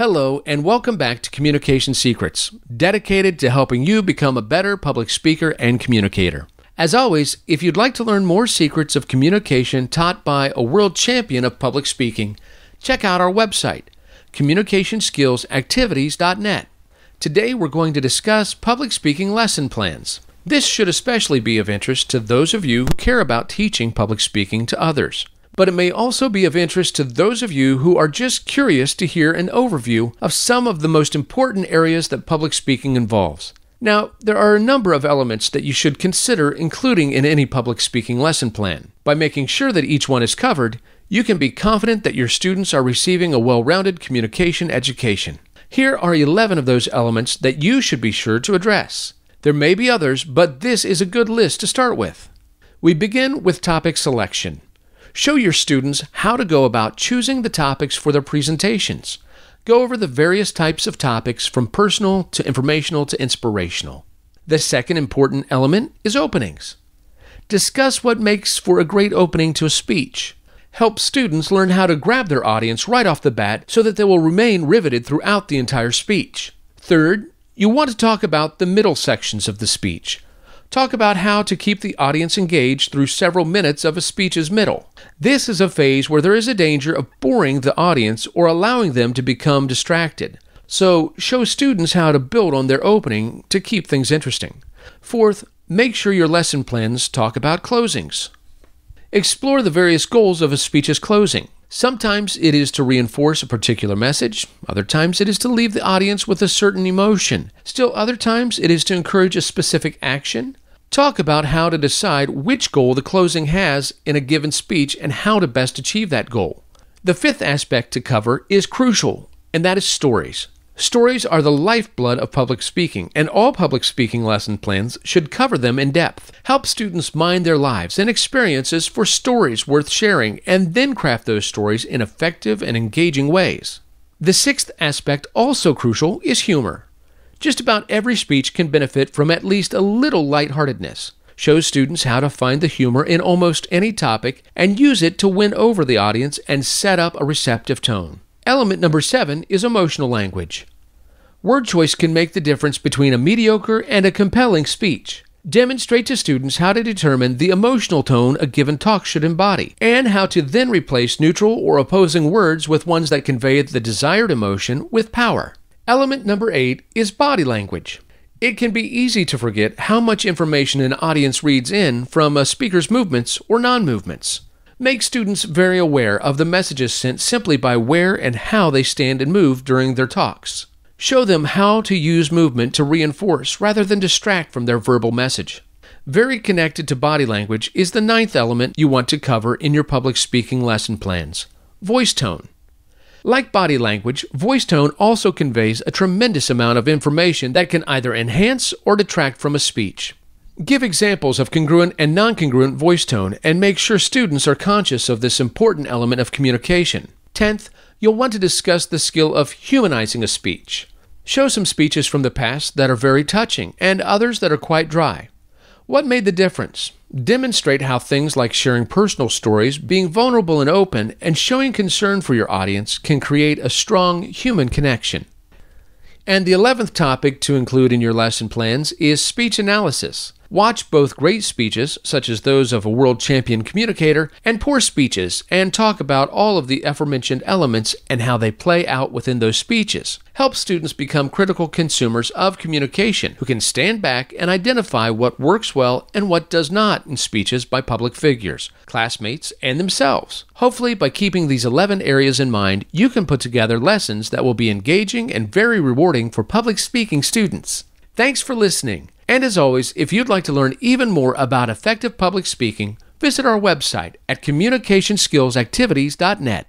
Hello, and welcome back to Communication Secrets, dedicated to helping you become a better public speaker and communicator. As always, if you'd like to learn more secrets of communication taught by a world champion of public speaking, check out our website, communicationskillsactivities.net. Today we're going to discuss public speaking lesson plans. This should especially be of interest to those of you who care about teaching public speaking to others. But it may also be of interest to those of you who are just curious to hear an overview of some of the most important areas that public speaking involves. Now, there are a number of elements that you should consider including in any public speaking lesson plan. By making sure that each one is covered, you can be confident that your students are receiving a well-rounded communication education. Here are 11 of those elements that you should be sure to address. There may be others, but this is a good list to start with. We begin with topic selection. Show your students how to go about choosing the topics for their presentations. Go over the various types of topics from personal to informational to inspirational. The second important element is openings. Discuss what makes for a great opening to a speech. Help students learn how to grab their audience right off the bat so that they will remain riveted throughout the entire speech. Third, you want to talk about the middle sections of the speech. Talk about how to keep the audience engaged through several minutes of a speech's middle. This is a phase where there is a danger of boring the audience or allowing them to become distracted. So, show students how to build on their opening to keep things interesting. Fourth, make sure your lesson plans talk about closings. Explore the various goals of a speech's closing. Sometimes it is to reinforce a particular message. Other times it is to leave the audience with a certain emotion. Still other times it is to encourage a specific action. Talk about how to decide which goal the closing has in a given speech and how to best achieve that goal. The fifth aspect to cover is crucial, and that is stories. Stories are the lifeblood of public speaking, and all public speaking lesson plans should cover them in depth. Help students mind their lives and experiences for stories worth sharing, and then craft those stories in effective and engaging ways. The sixth aspect, also crucial, is humor. Just about every speech can benefit from at least a little lightheartedness. Show students how to find the humor in almost any topic and use it to win over the audience and set up a receptive tone. Element number 7 is emotional language. Word choice can make the difference between a mediocre and a compelling speech. Demonstrate to students how to determine the emotional tone a given talk should embody, and how to then replace neutral or opposing words with ones that convey the desired emotion with power. Element number 8 is body language. It can be easy to forget how much information an audience reads in from a speaker's movements or non-movements. Make students very aware of the messages sent simply by where and how they stand and move during their talks. Show them how to use movement to reinforce rather than distract from their verbal message. Very connected to body language is the 9th element you want to cover in your public speaking lesson plans: voice tone. Like body language, voice tone also conveys a tremendous amount of information that can either enhance or detract from a speech. Give examples of congruent and non-congruent voice tone and make sure students are conscious of this important element of communication. 10th, you'll want to discuss the skill of humanizing a speech. Show some speeches from the past that are very touching and others that are quite dry. What made the difference? Demonstrate how things like sharing personal stories, being vulnerable and open, and showing concern for your audience can create a strong human connection. And the 11th topic to include in your lesson plans is speech analysis. Watch both great speeches, such as those of a world champion communicator, and poor speeches, and talk about all of the aforementioned elements and how they play out within those speeches. Help students become critical consumers of communication who can stand back and identify what works well and what does not in speeches by public figures, classmates, and themselves. Hopefully, by keeping these 11 areas in mind, you can put together lessons that will be engaging and very rewarding for public speaking students. Thanks for listening. And as always, if you'd like to learn even more about effective public speaking, visit our website at communicationskillsactivities.net.